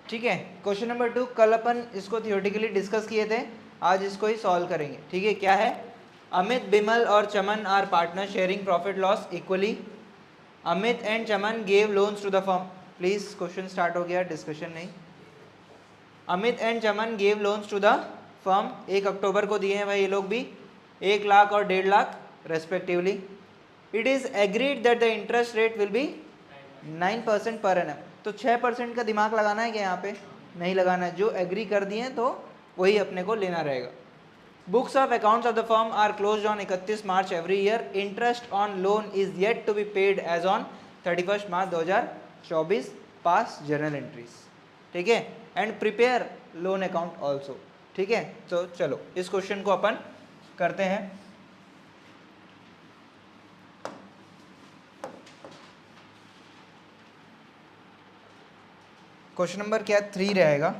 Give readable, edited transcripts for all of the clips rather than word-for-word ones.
ठीक है। Question number 2, कल अपन इसको थियोरेटिकली डिस्कस किए थे, आज इसको ही सॉल्व करेंगे। ठीक है, क्या है? अमित, बिमल और Chaman are partner sharing profit loss equally. Amit and Chaman gave loans to the firm. Please question start हो गया, डिस्कशन नहीं। Amit and Chaman gave loans to the firm, 1 अक्टूबर को दिए हैं भाई ये लोग भी, 1 लाख और 1.5 lakh respectively. It is agreed that the interest rate will be 9% per annum. तो 6% का दिमाग लगाना है क्या यहाँ पे? नहीं लगाना है, जो एग्री कर दिए तो वही अपने को लेना रहेगा। Books of accounts of the firm are closed on 31 March every year. Interest on loan is yet to be paid as on 31 March 2024। Pass journal entries. ठीक है, and prepare loan account also. ठीक है, तो चलो इस question को अपन करते हैं। क्वेश्चन नंबर क्या 3 रहेगा।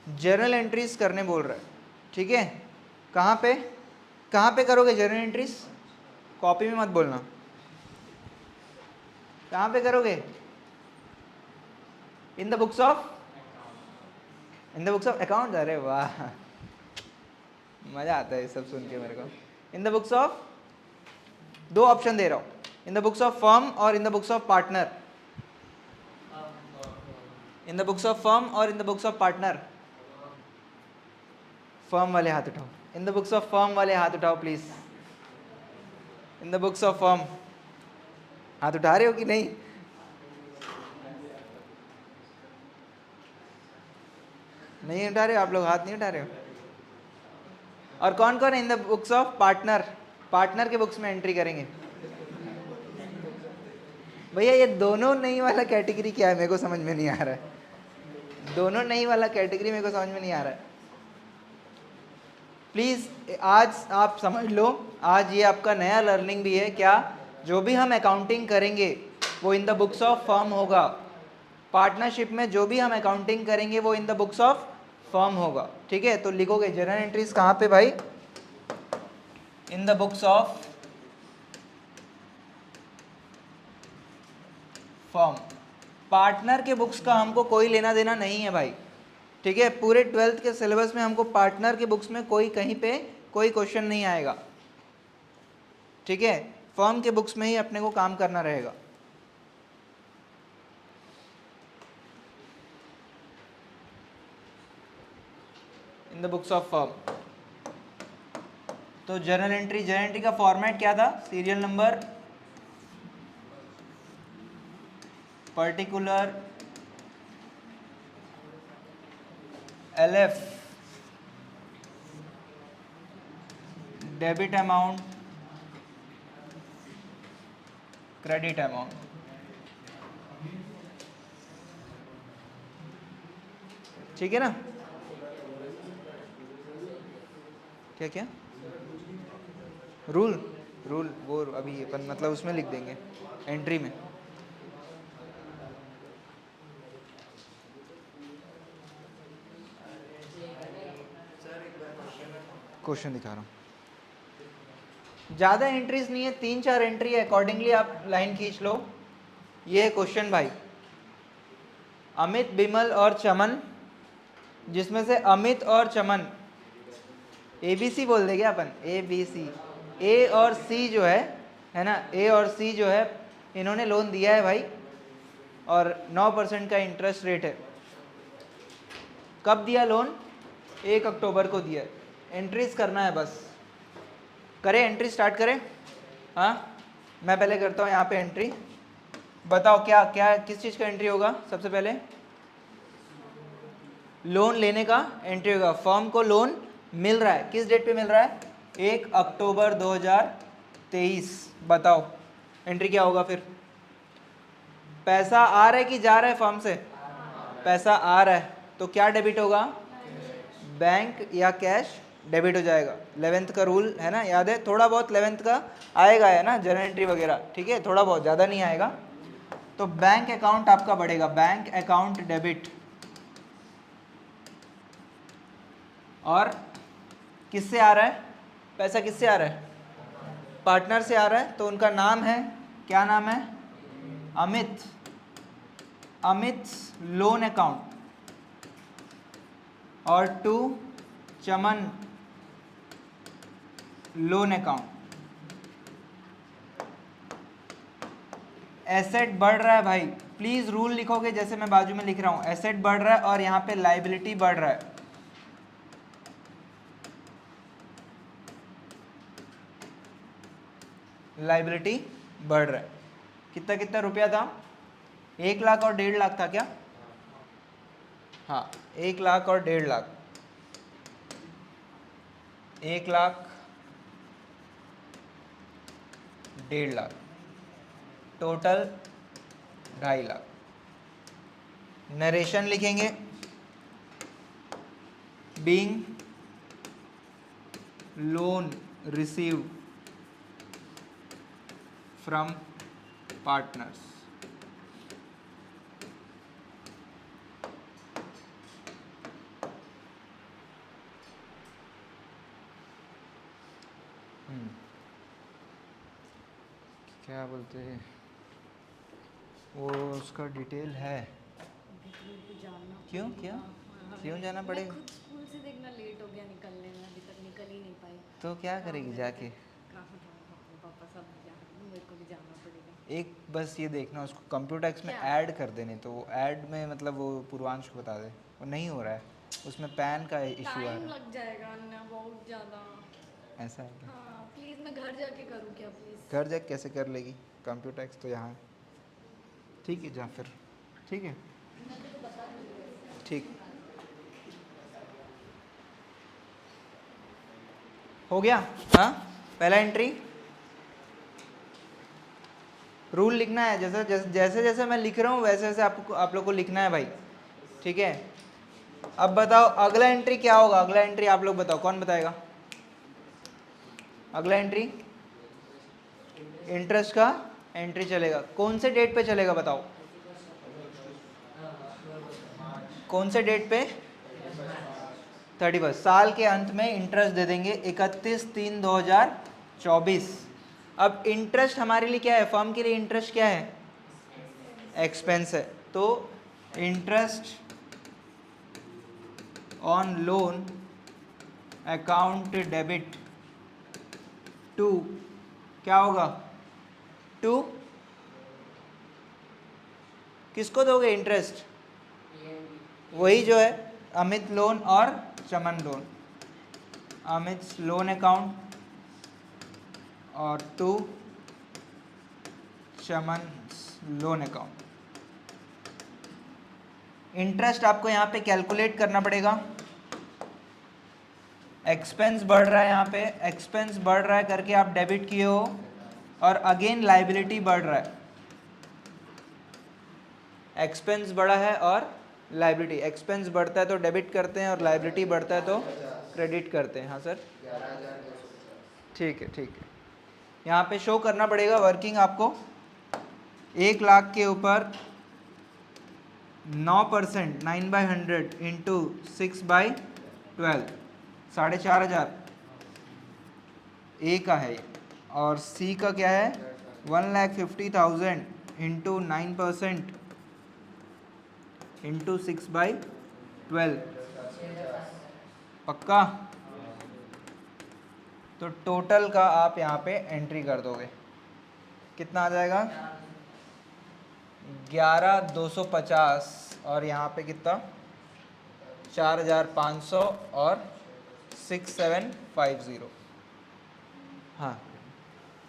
जर्नल एंट्रीज करने बोल रहा है। ठीक है, कहाँ पे करोगे जर्नल एंट्रीज? कॉपी में मत बोलना, कहाँ पे करोगे? इन द बुक्स ऑफ अकाउंट। अरे वाह, मजा आता है ये सब सुन के मेरे को। In the books of, 2 option दे रहा हूँ, in the books of firm और in the books of partner. In the books of firm और in the books of partner. Firm वाले हाथ उठाओ, in the books of firm वाले हाथ उठाओ please. In the books of firm, हाथ उठा रहे हो कि नहीं? नहीं उठा रहे हो आप लोग, हाथ नहीं उठा रहे हो। और कौन कौन इन the books of partner? Partner के बुक्स में एंट्री करेंगे। भैया ये दोनों नहीं वाला कैटेगरी क्या है, मेरे को समझ में नहीं आ रहा है। दोनों नहीं वाला कैटेगरी मेरे को समझ में नहीं आ रहा है। प्लीज़ आज आप समझ लो, आज ये आपका नया लर्निंग भी है। क्या? जो भी हम अकाउंटिंग करेंगे वो इन द बुक्स ऑफ फर्म होगा। पार्टनरशिप में जो भी हम अकाउंटिंग करेंगे वो इन द बुक्स ऑफ फर्म होगा। ठीक है, तो लिखोगे जर्नल एंट्रीज कहाँ पे भाई? इन the books of firm. Partner के बुक्स का हमको कोई लेना देना नहीं है भाई। ठीक है, पूरे 12th के सिलेबस में हमको पार्टनर के बुक्स में कोई कहीं पे कोई क्वेश्चन नहीं आएगा। ठीक है, फर्म के बुक्स में ही अपने को काम करना रहेगा। इन द बुक्स ऑफ फर्म। तो जर्नल एंट्री का फॉर्मेट क्या था? Serial number, particular, LF, debit amount, credit amount. ठीक है ना? क्या क्या रूल वो अभी अपन मतलब उसमें लिख देंगे एंट्री में। क्वेश्चन दिखा रहा हूँ, ज़्यादा एंट्रीज नहीं है, 3-4 एंट्री है, अकॉर्डिंगली आप लाइन खींच लो। ये है क्वेश्चन भाई। अमित, बिमल और चमन, जिसमें से अमित और चमन, ABC बोल देंगे अपन, ABC। ए और सी जो है ना, ए और सी जो है, इन्होंने लोन दिया है भाई और 9% का इंटरेस्ट रेट है। कब दिया लोन? 1 अक्टूबर को दिया है। एंट्रीज करना है बस। करें एंट्री, स्टार्ट करें? हाँ, मैं पहले करता हूँ यहाँ पे एंट्री। बताओ क्या क्या किस चीज़ का एंट्री होगा? सबसे पहले लोन लेने का एंट्री होगा। फर्म को लोन मिल रहा है, किस डेट पे मिल रहा है? 1 अक्टूबर 2023। बताओ एंट्री क्या होगा फिर? पैसा आ रहा है कि जा रहा है फर्म से? पैसा आ रहा है, तो क्या डेबिट होगा? बैंक या कैश डेबिट हो जाएगा। 11th का रूल है ना, याद है? थोड़ा बहुत 11th का आएगा है ना, जर्नल एंट्री वगैरह। ठीक है, थोड़ा बहुत, ज़्यादा नहीं आएगा। तो बैंक अकाउंट आपका बढ़ेगा, बैंक अकाउंट डेबिट, और किससे आ रहा है पैसा, किससे आ रहा है, पार्टनर से आ रहा है, तो उनका नाम है, क्या नाम है, अमित, अमित लोन अकाउंट, और to Chaman loan account. Asset बढ़ रहा है भाई, प्लीज रूल लिखोगे जैसे मैं बाजू में लिख रहा हूं, एसेट बढ़ रहा है और यहां पे लाइबिलिटी बढ़ रहा है। लाइबिलिटी बढ़ रहा है, कितना कितना रुपया था, 1 लाख और 1.5 लाख था क्या, हाँ 1 लाख और 1.5 लाख, 1 लाख 1.5 लाख, टोटल 2.5 लाख। नरेशन लिखेंगे, being loan receive from partners. क्या बोलते हैं वो, उसका डिटेल है, क्यों क्यों क्यों जाना पड़ेगा, खुद स्कूल से देखना लेट हो गया निकलने में, अभी तक निकल ही नहीं पाई। तो क्या करेगी जाके, पापा सब मेरे को भी जाना पड़ेगा। एक बस ये देखना उसको कंप्यूटर्स में क्या? ऐड कर देने, तो वो ऐड में मतलब वो पूर्वांश को बता दे, वो नहीं हो रहा है उसमें, पैन का इशू आ टाइम रहा लग जाएगा ना बहुत ज़्यादा। है, ऐसा है क्या, हाँ प्लीज़, मैं घर जाके करूँ क्या प्लीज़? घर जाके कैसे कर लेगी, कंप्यूटर्स तो यहाँ है, ठीक है जा फिर, ठीक है ठीक, हो गया, हाँ पहला एंट्री, रूल लिखना है, जैसे जैसे जैसे जैसे मैं लिख रहा हूँ वैसे वैसे आपको, आप लोग को लिखना है भाई, ठीक है। अब बताओ अगला एंट्री क्या होगा, अगला एंट्री आप लोग बताओ, कौन बताएगा, अगला एंट्री इंटरेस्ट का एंट्री चलेगा, कौन से डेट पे चलेगा बताओ, कौन से डेट पे, 31 साल के अंत में इंटरेस्ट दे देंगे 31/3/2024। अब इंटरेस्ट हमारे लिए क्या है, फर्म के लिए इंटरेस्ट क्या है, एक्सपेंस है, तो interest on loan account debit to, क्या होगा, टू किसको दोगे इंटरेस्ट, वही जो है अमित लोन और Chaman loan, Amit loan account और to Chaman loan account. Interest आपको यहाँ पे कैलकुलेट करना पड़ेगा, एक्सपेंस बढ़ रहा है, यहाँ पे एक्सपेंस बढ़ रहा है करके आप डेबिट किए हो, और अगेन लाइबिलिटी बढ़ रहा है, एक्सपेंस बढ़ा है और लाइबिलिटी, एक्सपेंस बढ़ता है तो डेबिट करते हैं और लाइबिलिटी बढ़ता है तो क्रेडिट करते हैं, हाँ सर ठीक है ठीक है, यहाँ पे शो करना पड़ेगा वर्किंग आपको, 1 लाख के ऊपर 9%, 9/100 इंटू 6/12, 4,500 ए का है ये, और सी का क्या है 1,50,000 इंटू 9% इंटू 6/12, पक्का, तो टोटल का आप यहाँ पे एंट्री कर दोगे, कितना आ जाएगा 11,250, और यहाँ पे कितना 4,500 और 6,750, हाँ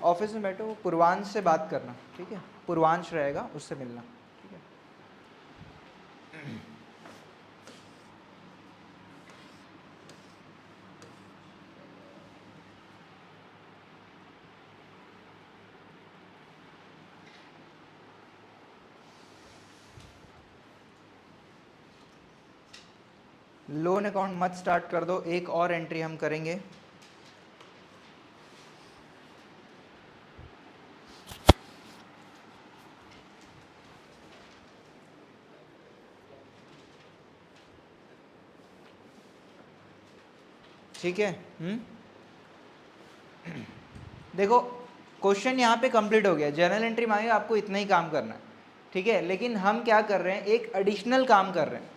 ऑफिस में बैठो, पूर्वांश से बात करना, ठीक है, पूर्वांश रहेगा उससे मिलना, ठीक है। लोन अकाउंट मत स्टार्ट कर दो, एक और एंट्री हम करेंगे, ठीक है। देखो क्वेश्चन यहाँ पे कंप्लीट हो गया, जर्नल एंट्री मांगे आपको इतना ही काम करना है, ठीक है। लेकिन हम क्या कर रहे हैं, एक एडिशनल काम कर रहे हैं,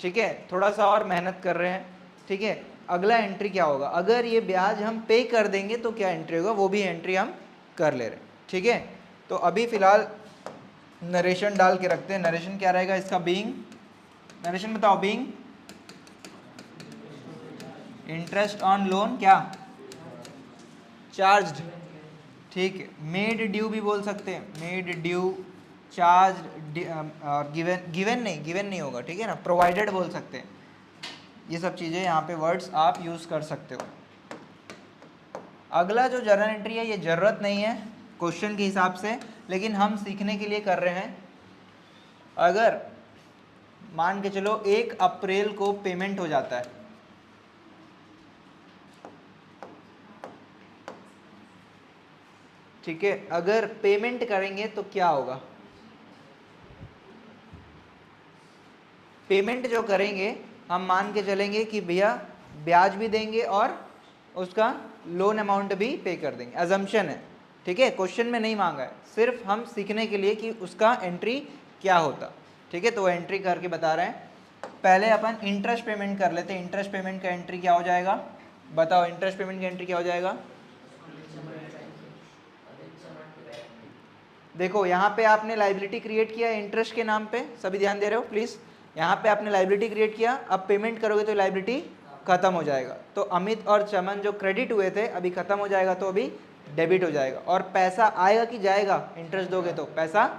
ठीक है, थोड़ा सा और मेहनत कर रहे हैं, ठीक है। अगला एंट्री क्या होगा, अगर ये ब्याज हम पे कर देंगे तो क्या एंट्री होगा, वो भी एंट्री हम कर ले रहे हैं, ठीक है। तो अभी फिलहाल नरेशन डाल के रखते हैं। नरेशन क्या रहेगा इसका, बीइंग, नरेशन बताओ, बीइंग इंटरेस्ट ऑन लोन क्या चार्ज्ड, ठीक है। मेड ड्यू भी बोल सकते हैं, मेड ड्यू, चार्ज, और गिवन, गिवन नहीं होगा, ठीक है ना, प्रोवाइडेड बोल सकते हैं। ये सब चीज़ें यहाँ पे वर्ड्स आप यूज़ कर सकते हो। अगला जो जर्नल एंट्री है ये ज़रूरत नहीं है क्वेश्चन के हिसाब से, लेकिन हम सीखने के लिए कर रहे हैं। अगर मान के चलो 1 अप्रैल को पेमेंट हो जाता है, ठीक है, अगर पेमेंट करेंगे तो क्या होगा, पेमेंट जो करेंगे हम मान के चलेंगे कि भैया ब्याज भी देंगे और उसका लोन अमाउंट भी पे कर देंगे, अजम्पशन है, ठीक है, क्वेश्चन में नहीं मांगा है, सिर्फ हम सीखने के लिए कि उसका एंट्री क्या होता, ठीक है। तो वो एंट्री करके बता रहे हैं। पहले अपन इंटरेस्ट पेमेंट कर लेते हैं। इंटरेस्ट पेमेंट का एंट्री क्या हो जाएगा, बताओ, इंटरेस्ट पेमेंट का एंट्री क्या हो जाएगा। देखो यहाँ पे आपने लाइबिलिटी क्रिएट किया है इंटरेस्ट के नाम पे, सभी ध्यान दे रहे हो प्लीज़। यहाँ पे आपने लाइबिलिटी क्रिएट किया, अब पेमेंट करोगे तो लाइबिलिटी खत्म हो जाएगा। तो अमित और चमन जो क्रेडिट हुए थे अभी खत्म हो जाएगा, तो अभी डेबिट हो जाएगा। और पैसा आएगा कि जाएगा, इंटरेस्ट दोगे तो पैसा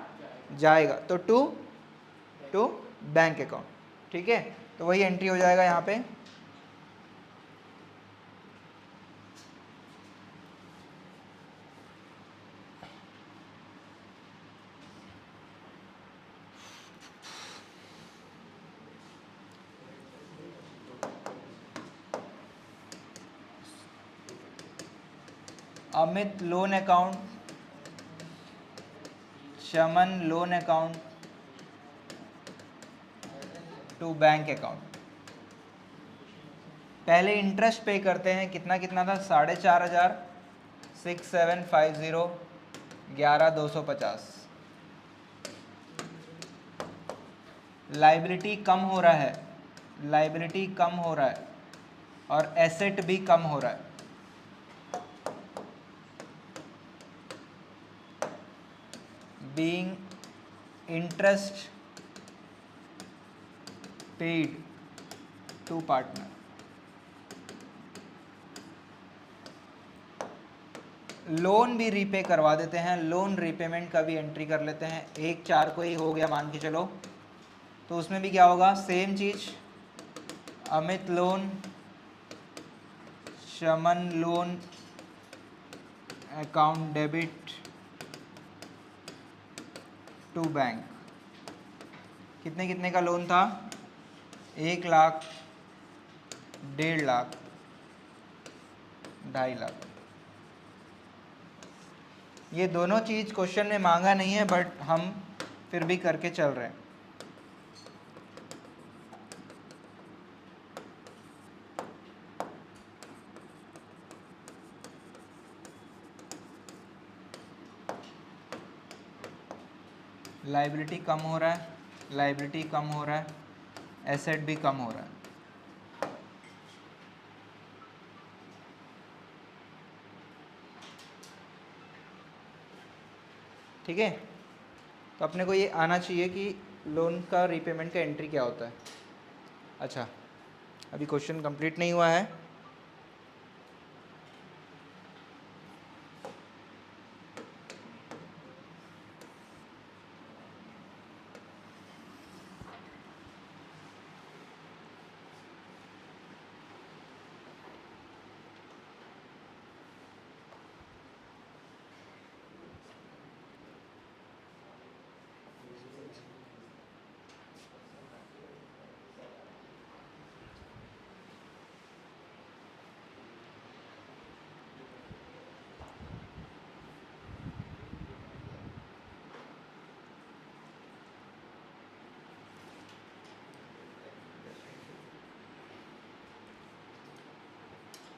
जाएगा, तो टू बैंक अकाउंट, ठीक है। तो वही एंट्री हो जाएगा यहाँ पे। Amit loan account, Chaman loan account to bank account. पहले इंटरेस्ट पे करते हैं, कितना कितना था, 4,500, 6750, 11,250। लाइबिलिटी कम हो रहा है, लाइबिलिटी कम हो रहा है और एसेट भी कम हो रहा है। Being interest paid to partner. Loan भी रीपे करवा देते हैं, लोन रीपेमेंट का भी एंट्री कर लेते हैं। 1/4 को ही हो गया मान के चलो, तो उसमें भी क्या होगा, सेम चीज, Amit loan, Chaman loan account debit to bank. कितने कितने का लोन था, 1 लाख, 1.5 लाख, 2.5 लाख। ये दोनों चीज़ क्वेश्चन में मांगा नहीं है, बट हम फिर भी करके चल रहे हैं। लाइबिलिटी कम हो रहा है, लाइबिलिटी कम हो रहा है, एसेट भी कम हो रहा है। ठीक है, तो अपने को ये आना चाहिए कि लोन का रीपेमेंट का एंट्री क्या होता है। अच्छा, अभी क्वेश्चन कंप्लीट नहीं हुआ है।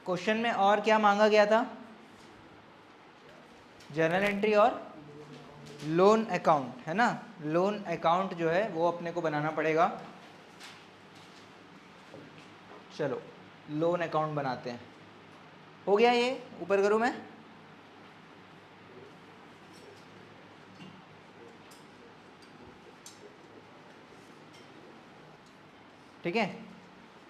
क्वेश्चन में और क्या मांगा गया था? जर्नल एंट्री और लोन अकाउंट, है ना। लोन अकाउंट जो है वो अपने को बनाना पड़ेगा। चलो लोन अकाउंट बनाते हैं। हो गया, ये ऊपर करूँ मैं? ठीक है,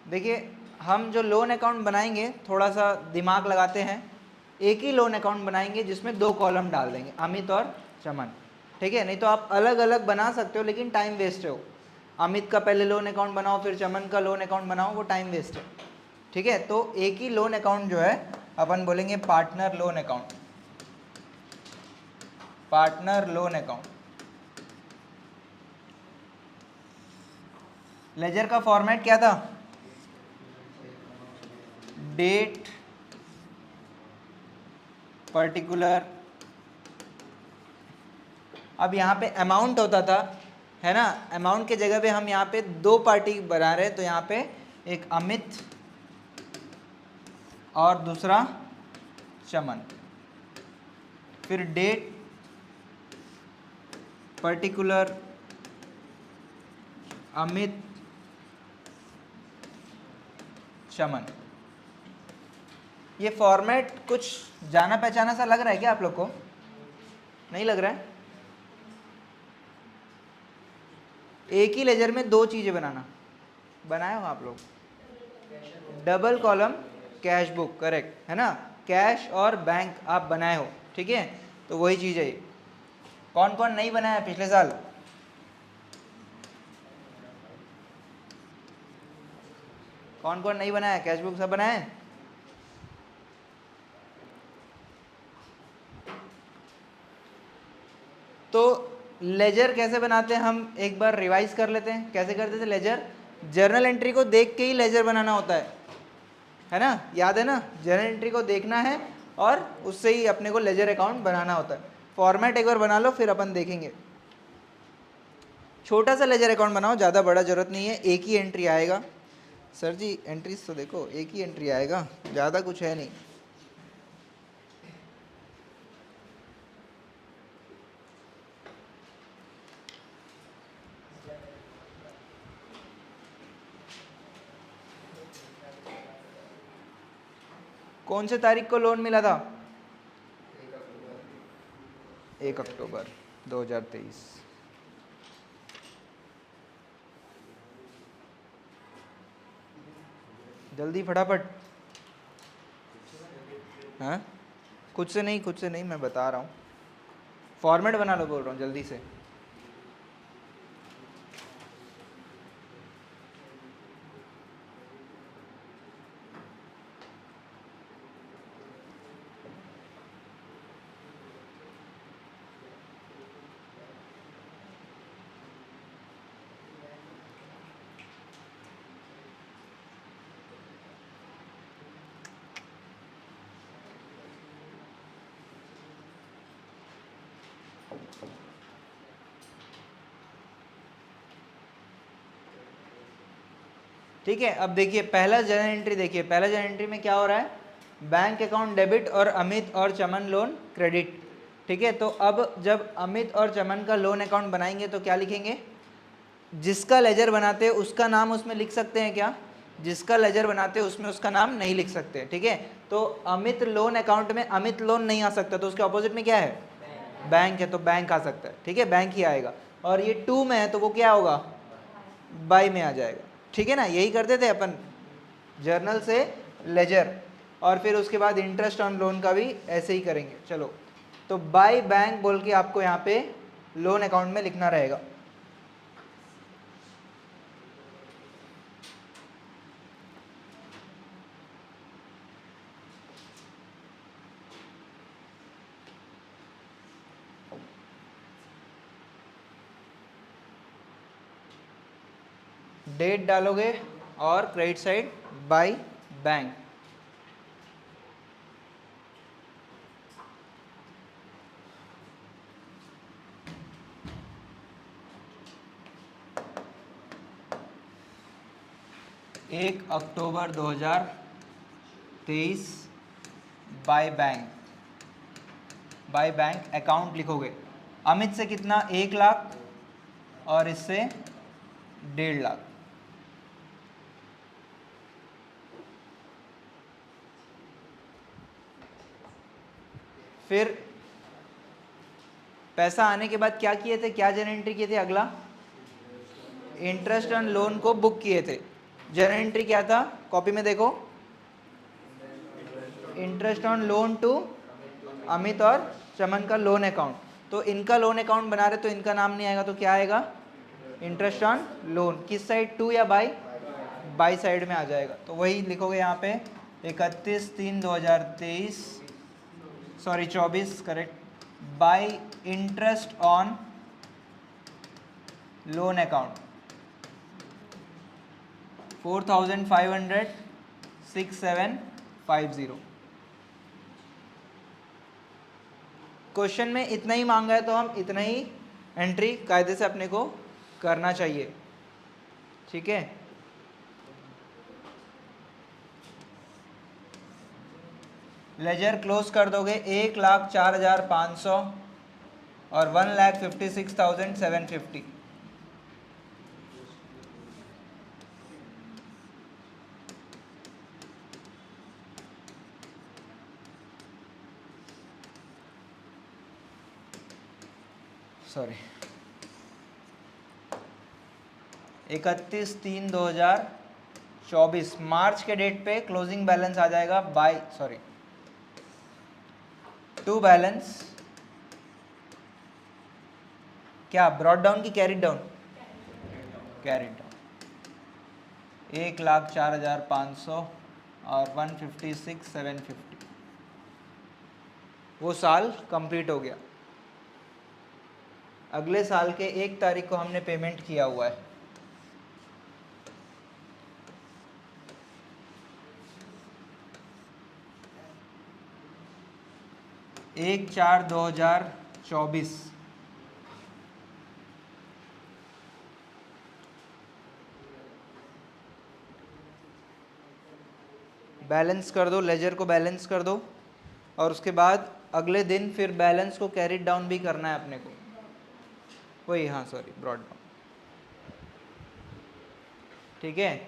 देखिए हम जो लोन अकाउंट बनाएंगे थोड़ा सा दिमाग लगाते हैं। एक ही लोन अकाउंट बनाएंगे जिसमें 2 कॉलम डाल देंगे, अमित और चमन। ठीक है, नहीं तो आप अलग अलग बना सकते हो लेकिन टाइम वेस्ट हो। अमित का पहले लोन अकाउंट बनाओ फिर चमन का लोन अकाउंट बनाओ, वो टाइम वेस्ट है। ठीक है, तो एक ही लोन अकाउंट जो है अपन बोलेंगे partner loan account. Partner loan account. Ledger का फॉर्मेट क्या था? Date, particular. अब यहाँ पे अमाउंट होता था, है ना। अमाउंट के जगह पे हम यहाँ पे 2 पार्टी बना रहे हैं, तो यहाँ पे एक अमित और दूसरा चमन। फिर डेट, पर्टिकुलर, अमित, चमन। ये फॉर्मेट कुछ जाना पहचाना सा लग रहा है क्या आप लोग को? नहीं लग रहा है? एक ही लेजर में 2 चीज़ें बनाना, बनाए हो आप लोग? Double column cash book, correct, है ना। कैश और बैंक आप बनाए हो, ठीक है। तो वही चीज़ है ये। कौन कौन नहीं बनाया पिछले साल? कौन कौन नहीं बनाया कैश बुक? सब बनाए? तो लेजर कैसे बनाते हैं हम एक बार रिवाइज कर लेते हैं। कैसे करते थे लेजर? जर्नल एंट्री को देख के ही लेजर बनाना होता है ना। याद है ना, जर्नल एंट्री को देखना है और उससे ही अपने को लेजर अकाउंट बनाना होता है। फॉर्मेट एक बार बना लो फिर अपन देखेंगे। छोटा सा लेजर अकाउंट बनाओ, ज़्यादा बड़ा जरूरत नहीं है, एक ही एंट्री आएगा। सर जी एंट्रीज तो देखो, एक ही एंट्री आएगा, ज़्यादा कुछ है नहीं। कौन से तारीख को लोन मिला था? 1 अक्टूबर 2023। जल्दी फटाफट। हाँ, खुद से नहीं, मैं बता रहा हूँ। फॉर्मेट बना लो बोल रहा हूँ, जल्दी से। ठीक है, अब देखिए पहला जर्नल एंट्री देखिए। पहला जर्नल एंट्री में क्या हो रहा है? बैंक अकाउंट डेबिट और अमित और चमन लोन क्रेडिट। ठीक है, तो अब जब अमित और चमन का लोन अकाउंट बनाएंगे तो क्या लिखेंगे? जिसका लेजर बनाते हैं उसका नाम उसमें लिख सकते हैं क्या? जिसका लेजर बनाते हैं उसमें उसका नाम नहीं लिख सकते। ठीक है, तो अमित लोन अकाउंट में अमित लोन नहीं आ सकता, तो उसके ऑपोजिट में क्या है? बैंक है, तो बैंक आ सकता है। ठीक है, बैंक ही आएगा। और ये 2 में है तो वो क्या होगा? बाई में आ जाएगा। ठीक है ना, यही करते थे अपन जर्नल से लेजर, और फिर उसके बाद इंटरेस्ट ऑन लोन का भी ऐसे ही करेंगे। चलो, तो बाय बैंक बोल के आपको यहाँ पे लोन अकाउंट में लिखना रहेगा। डेट डालोगे और क्रेडिट साइड बाय बैंक। एक अक्टूबर 2023। 2023 बाय बैंक अकाउंट लिखोगे। अमित से कितना, 1 लाख और इससे 1.5 लाख। फिर पैसा आने के बाद क्या किए थे, क्या जर्नल एंट्री किए थे, अगला इंटरेस्ट ऑन लोन को बुक किए थे। जर्नल एंट्री क्या था, कॉपी में देखो, interest on loan to Amit और चमन का लोन अकाउंट। तो इनका लोन अकाउंट बना रहे तो इनका नाम नहीं आएगा, तो क्या आएगा, इंटरेस्ट ऑन लोन। किस साइड, टू या बाई साइड में आ जाएगा। तो वही लिखोगे यहाँ पे 31/3/2023 sorry 24 correct, bye interest on loan account 4,500,6750। Question में इतना ही मांगा है तो हम इतना ही एंट्री कायदे से अपने को करना चाहिए, ठीक है। लेजर क्लोज कर दोगे 1,04,500 और 1,56,750। सॉरी 31/3/2024 मार्च के डेट पे क्लोजिंग बैलेंस आ जाएगा टू बैलेंस क्या, ब्रॉड डाउन की कैरिड डाउन, कैरिड डाउन 1,04,500 और 156,750। वो साल कंप्लीट हो गया। अगले साल के 1 तारीख को हमने पेमेंट किया हुआ है। एक 4/2024 बैलेंस कर दो, लेजर को बैलेंस कर दो और उसके बाद अगले दिन फिर बैलेंस को कैरी डाउन भी करना है अपने को, वही हाँ सॉरी ब्रॉड डाउन, ठीक है।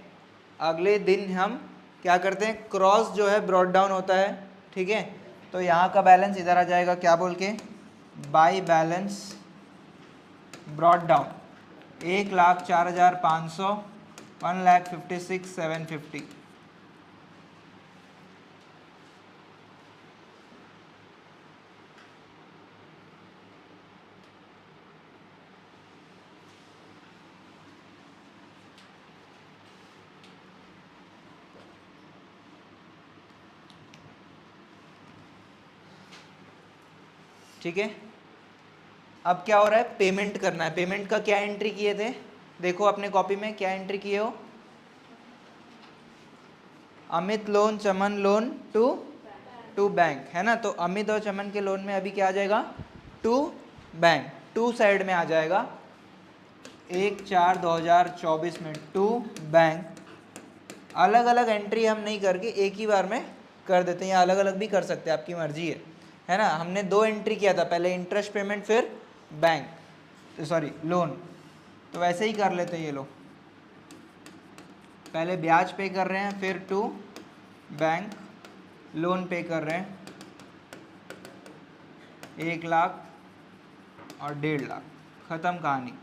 अगले दिन हम क्या करते हैं, क्रॉस जो है ब्रॉड डाउन होता है, ठीक है। तो यहाँ का बैलेंस इधर आ जाएगा, क्या बोल के, बाई बैलेंस ब्रॉड डाउन 1,04,500 1,56,750। ठीक है। अब क्या हो रहा है, पेमेंट करना है। पेमेंट का क्या एंट्री किए थे, देखो अपने कॉपी में क्या एंट्री किए हो, Amit loan Chaman loan to bank, है ना। तो अमित और चमन के लोन में अभी क्या आ जाएगा, टू बैंक, टू साइड में आ जाएगा 1/4/2024 में टू बैंक। अलग अलग एंट्री हम नहीं करके एक ही बार में कर देते हैं, या अलग अलग भी कर सकते हैं, आपकी मर्जी है ना। हमने 2 एंट्री किया था, पहले इंटरेस्ट पेमेंट फिर बैंक सॉरी लोन, तो वैसे ही कर लेते हैं। ये लोग पहले ब्याज पे कर रहे हैं, फिर टू बैंक लोन पे कर रहे हैं 1 लाख और 1.5 लाख, ख़त्म कहानी।